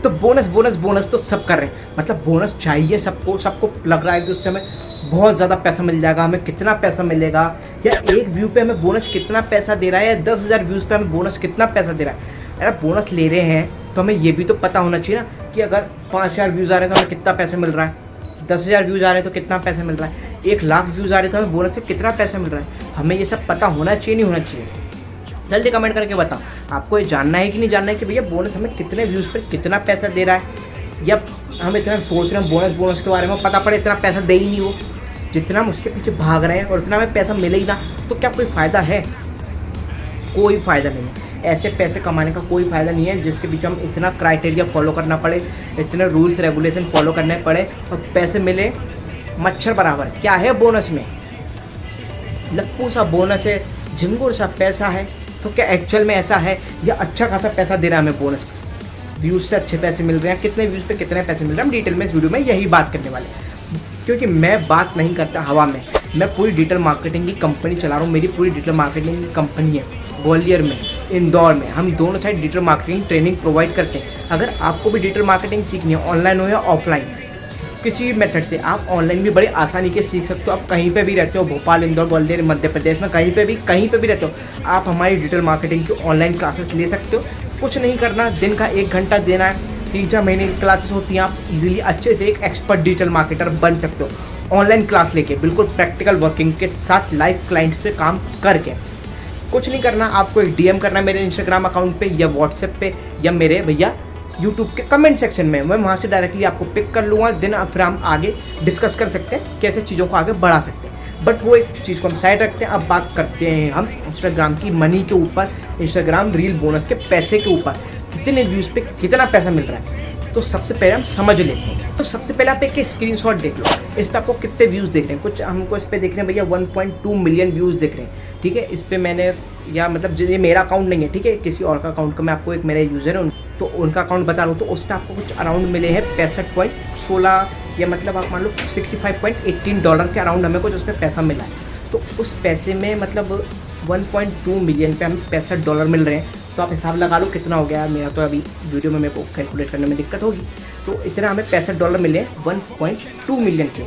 तो bonus bonus bonus तो सब कर रहे हैं, मतलब बोनस चाहिए सबको, सबको लग रहा है कि उससे हमें बहुत ज़्यादा पैसा मिल जाएगा। हमें कितना पैसा मिलेगा, या एक व्यू पे हमें बोनस कितना पैसा दे रहा है, या 10,000 व्यूज़ पे हमें बोनस कितना पैसा दे रहा है। अगर बोनस ले रहे हैं तो हमें ये भी तो पता होना चाहिए ना कि अगर 5,000 व्यूज़ आ रहे हैं तो हमें कितना पैसा मिल रहा है, 10,000 व्यूज़ आ रहे हैं तो कितना पैसा मिल रहा है, 1,00,000 व्यूज़ आ रहे हैं तो हमें बोनस से कितना पैसा मिल रहा है। हमें ये सब पता होना चाहिए, नहीं होना चाहिए? जल्दी कमेंट करके बताओ, आपको ये जानना है कि नहीं जानना है कि भैया बोनस हमें कितने व्यूज़ पर कितना पैसा दे रहा है। या हम इतना सोच रहे हैं बोनस के बारे में, पता पड़े इतना पैसा दे ही नहीं वो, जितना हम उसके पीछे भाग रहे हैं और इतना हमें पैसा मिले ही ना, तो क्या कोई फ़ायदा है? कोई फ़ायदा नहीं है। ऐसे पैसे कमाने का कोई फ़ायदा नहीं है जिसके पीछे हम इतना क्राइटेरिया फॉलो करना पड़े, इतने रूल्स रेगुलेशन फॉलो करने पड़े और पैसे मिले मच्छर बराबर। क्या है बोनस में? लप्पू सा बोनस है, झिंगुर सा पैसा है। तो क्या एक्चुअल में ऐसा है, या अच्छा खासा पैसा दे रहा है हमें बोनस? व्यूज़ से अच्छे पैसे मिल रहे हैं, कितने व्यूज़ पे कितने पैसे मिल रहे हैं, हम डिटेल में इस वीडियो में यही बात करने वाले हैं। क्योंकि मैं बात नहीं करता हवा में, मैं पूरी डिजिटल मार्केटिंग की कंपनी चला रहा हूँ। मेरी पूरी डिजिटल मार्केटिंग की कंपनी है ग्वालियर में, इंदौर में। हम दोनों side digital marketing training provide करते हैं। अगर आपको भी डिजिटल मार्केटिंग सीखनी है, ऑनलाइन हो या ऑफलाइन, किसी भी मेथड से, आप ऑनलाइन भी बड़ी आसानी के सीख सकते हो। आप कहीं पे भी रहते हो, भोपाल, इंदौर, ग्वालियर, मध्य प्रदेश में कहीं पे भी रहते हो, आप हमारी डिजिटल मार्केटिंग की ऑनलाइन क्लासेस ले सकते हो। कुछ नहीं करना, दिन का 1 घंटा देना है, 3-4 महीने की क्लासेस होती हैं। आप इजीली अच्छे से एक एक्सपर्ट डिजिटल मार्केटर बन सकते हो ऑनलाइन क्लास लेके, बिल्कुल प्रैक्टिकल वर्किंग के साथ, लाइव क्लाइंट से काम करके। कुछ नहीं करना, आपको एक डीएम करना है मेरे इंस्टाग्राम अकाउंट पे या व्हाट्सएप पे या मेरे भैया यूट्यूब के कमेंट सेक्शन में। मैं वहाँ से डायरेक्टली आपको पिक कर लूँगा, देन फिर हम आगे डिस्कस कर सकते हैं कैसे चीज़ों को आगे बढ़ा सकते हैं। बट वो एक चीज़ को हम साइड रखते हैं। अब बात करते हैं हम इंस्टाग्राम की मनी के ऊपर, इंस्टाग्राम रील बोनस के पैसे के ऊपर, कितने व्यूज़ पे कितना पैसा मिल रहा है। तो सबसे पहले हम समझ लेते हैं। तो सबसे पहले आप एक स्क्रीनशॉट देख लो, इस पर आपको कितने व्यूज़ देख रहे हैं। कुछ हमको इस पर देख रहे हैं भैया 1.2 मिलियन व्यूज़ दिख रहे हैं, ठीक है। इस पर मैंने, या मतलब ये मेरा अकाउंट नहीं है, ठीक है, किसी और का अकाउंट का, मैं आपको एक मेरा यूज़र है तो उनका अकाउंट बता रहा हूँ। तो उस पर आपको कुछ अराउंड मिले हैं 65.16, या मतलब आप मान लो $65.18 के अराउंड हमें कुछ उस पर पैसा मिला है। तो उस पैसे में मतलब 1.2 मिलियन पे हमें $65 मिल रहे हैं। तो आप हिसाब लगा लो कितना हो गया। मेरा तो अभी वीडियो में मेरे को कैलकुलेट करने में दिक्कत होगी। तो इतना हमें $65 मिले 1.2 मिलियन के।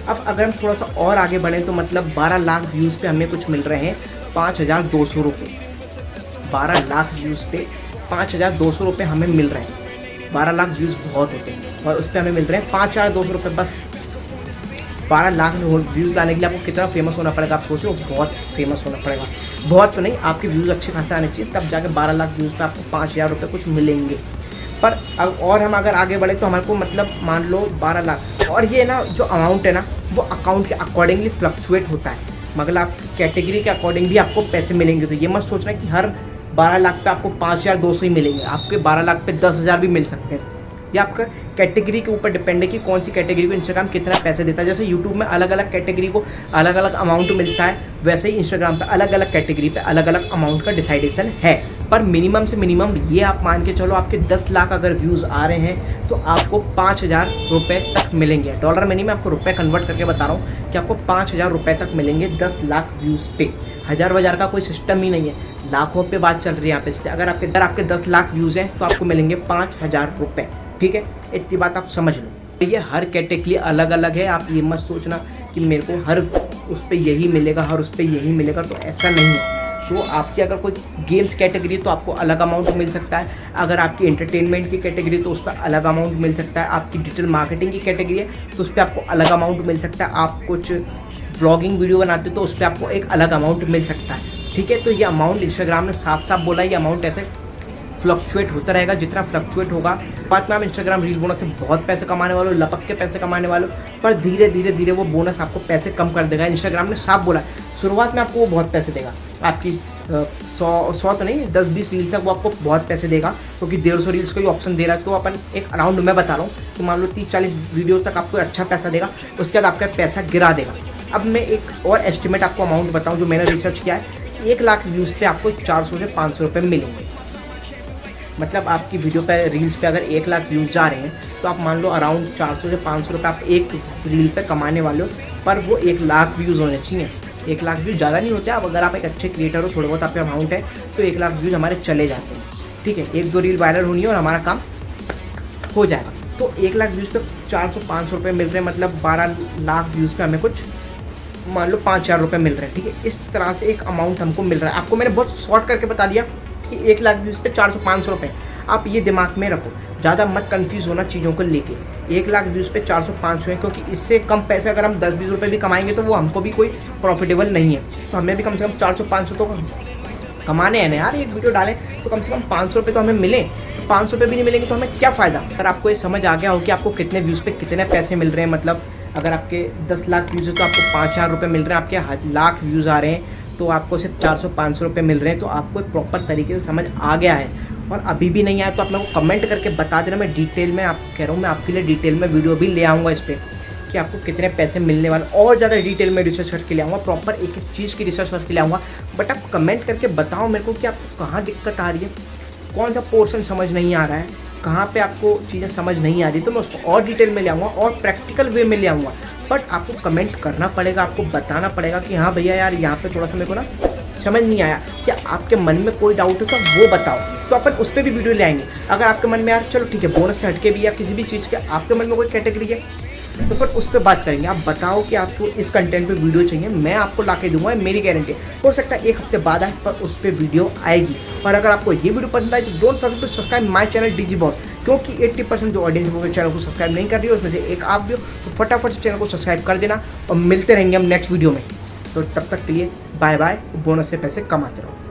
अब अगर हम थोड़ा सा और आगे बढ़ें तो मतलब 12 लाख व्यूज़ पे हमें कुछ मिल रहे हैं 5,200 रुपये। 12 लाख व्यूज़ पे 5,200 रुपये हमें मिल रहे हैं। 12 लाख व्यूज़ बहुत होते हैं और उस पर हमें मिल रहे हैं 5,200 रुपये बस। 12 लाख व्यूज़ लाने के लिए आपको कितना फेमस होना पड़ेगा, आप सोचो। बहुत फेमस होना पड़ेगा, बहुत तो नहीं, आपके व्यूज़ अच्छे खासे आने चाहिए, तब जाके 12 लाख व्यूज़ पे आपको 5,000 रुपये कुछ मिलेंगे। पर अब और हम अगर आगे बढ़े तो हमारे को मतलब मान लो 12 लाख, और ये ना जो अमाउंट है ना वो अकाउंट के अकॉर्डिंगली फ्लक्चुएट होता है। मगर आप कैटेगरी के अकॉर्डिंग भी आपको पैसे मिलेंगे। तो ये मत सोचना कि हर 12 लाख पे आपको 5,200 ही मिलेंगे। आपके 12 लाख पे 10,000 भी मिल सकते हैं। या आपका कैटेगरी के ऊपर डिपेंड है कि कौन सी कैटेगरी को इंस्टाग्राम कितना पैसे देता है। जैसे यूट्यूब में अलग अलग कैटेगरी को अलग अलग अमाउंट मिलता है, वैसे ही इंस्टाग्राम पे अलग अलग कैटेगरी पे अलग अलग अमाउंट का डिसाइडेशन है। पर मिनिमम से मिनिमम ये आप मान के चलो, आपके 10 लाख अगर व्यूज़ आ रहे हैं तो आपको 5,000 रुपये तक मिलेंगे। डॉलर में नहीं, मैं आपको रुपये कन्वर्ट करके बता रहा हूँ कि आपको 5,000 रुपये तक मिलेंगे 10 लाख व्यूज़ पे। हज़ार वजार का कोई सिस्टम ही नहीं है, लाखों पे बात चल रही है यहाँ पे। इसलिए अगर आपके 10 लाख व्यूज़ हैं तो आपको मिलेंगे 5,000 रुपये, ठीक है। इतनी बात आप समझ लो। ये हर कैटेगरी अलग अलग है। आप ये मत सोचना कि मेरे को हर उस पर यही मिलेगा, हर उस पर यही मिलेगा, तो ऐसा नहीं है। तो आपकी अगर कोई गेम्स कैटेगरी तो आपको अलग अमाउंट मिल सकता है। अगर आपकी एंटरटेनमेंट की कैटेगरी तो उस पर अलग अमाउंट मिल सकता है। आपकी डिजिटल मार्केटिंग की कैटेगरी है तो उस पर आपको अलग अमाउंट मिल सकता है। आप कुछ ब्लॉगिंग वीडियो बनाते हो तो उस पर आपको एक अलग अमाउंट मिल सकता है, ठीक है। तो ये अमाउंट इंस्टाग्राम ने साफ साफ बोला, ये अमाउंट ऐसे फ्लक्चुएट होता रहेगा। जितना फ्लक्चुएट होगा, बाद में आप इंस्टाग्राम रील बोनस से बहुत पैसे कमाने वालों, लपक के पैसे कमाने वालों, पर धीरे धीरे धीरे वो बोनस आपको पैसे कम कर देगा। इंस्टाग्राम ने साफ बोला, शुरुआत में आपको वो बहुत पैसे देगा। आपकी 100 तो नहीं, 10-20 रील तक वो आपको बहुत पैसे देगा, क्योंकि 150 रील्स का ही ऑप्शन दे रहा है। तो अपन एक अराउंड मैं बता रहा हूँ कि मान लो 30-40 वीडियो तक आपको अच्छा पैसा देगा, उसके बाद आपका पैसा गिरा देगा। अब मैं एक और एस्टिमेट आपको अमाउंट बताऊँ जो मैंने रिसर्च किया है। 1 लाख व्यूज़ पे आपको 400 से 500 रुपये मिलेंगे। मतलब आपकी वीडियो पे, रील्स पे अगर 1 लाख व्यूज़ जा रहे हैं तो आप मान लो अराउंड 400 से 500 रुपये आप एक रील पे कमाने वाले हो। पर वो 1 लाख व्यूज़ होने चाहिए। 1 लाख व्यूज़ ज़्यादा नहीं होते। अब अगर आप एक अच्छे क्रिएटर हो, थोड़ा बहुत आपका अमाउंट है, तो 1 लाख व्यूज़ हमारे चले जाते हैं, ठीक है। 1-2 रील वायरल होनी है और हमारा काम हो जाएगा। तो 1 लाख व्यूज़ पे 400-500 रुपये मिल रहे हैं, मतलब 12 लाख व्यूज़ पे हमें कुछ मान लो 5,000 रुपये मिल रहे हैं, ठीक है। इस तरह से एक अमाउंट हमको मिल रहा है। आपको मैंने बहुत शॉर्ट करके बता दिया कि 1 लाख व्यूज़ पे 400-500 रुपये। आप ये दिमाग में रखो, ज़्यादा मत कन्फ्यूज़ होना चीज़ों को लेके। 1 लाख व्यूज़ पे 400-500 है, क्योंकि इससे कम पैसे अगर हम 10-20 रुपये भी कमाएंगे तो वो हमको भी कोई प्रॉफिटेबल नहीं है। तो हमें भी कम से कम 400-500 तो कमाने हैं ना यार, एक वीडियो डालें तो कम से कम 500 रुपये तो हमें मिले। 500 रुपये भी नहीं मिलेंगे तो हमें क्या फ़ायदा। अगर आपको ये समझ आ गया हो कि आपको कितने व्यूज़ पे कितने पैसे मिल रहे हैं, मतलब अगर आपके 10 लाख व्यूज़ है तो आपको 5,000 रुपये मिल रहे हैं, आपके लाख व्यूज़ आ रहे हैं तो आपको सिर्फ 400-500 रुपये मिल रहे हैं। तो आपको एक प्रॉपर तरीके से समझ आ गया है, और अभी भी नहीं आया तो आप मेरे को कमेंट करके बता देना। मैं डिटेल में आप कह रहा हूँ, मैं आपके लिए डिटेल में वीडियो भी ले आऊँगा इस पर कि आपको कितने पैसे मिलने वाले, और ज़्यादा डिटेल में रिसर्च करके ले आऊँगा, प्रॉपर एक एक चीज़ की रिसर्च करके ले आऊँगा। बट आप कमेंट करके बताओ मेरे को कि आपको कहाँ दिक्कत आ रही है, कौन सा पोर्शन समझ नहीं आ रहा है, कहाँ पे आपको चीज़ें समझ नहीं आ रही, तो मैं उसको और डिटेल में ले आऊँगा और प्रैक्टिकल वे में ले आऊँगा। बट आपको कमेंट करना पड़ेगा, आपको बताना पड़ेगा कि हाँ भैया यार यहाँ पे थोड़ा सा मेरे को ना समझ नहीं आया, क्या आपके मन में कोई डाउट है तो वो बताओ, तो अपन उस पर भी वीडियो ले आएंगे। अगर आपके मन में यार चलो ठीक है बोनस से हटके भी या किसी भी चीज़ के आपके मन में कोई कैटेगरी है तो फिर उस पर बात करेंगे। आप बताओ कि आपको इस कंटेंट पे वीडियो चाहिए, मैं आपको ला के दूंगा, मेरी गारंटी। हो सकता है 1 हफ्ते बाद आए पर उस पर वीडियो आएगी। और अगर आपको ये वीडियो पसंद आए तो don't forget to subscribe my channel DigiBoss, क्योंकि 80% जो ऑडियंस वो चैनल को सब्सक्राइब नहीं कर रही है उसमें से एक आप भी हो, तो फटाफट से चैनल को सब्सक्राइब कर देना। और मिलते रहेंगे हम नेक्स्ट वीडियो में, तो तब तक के लिए बाय बाय। बोनस से पैसे कमाते रहो।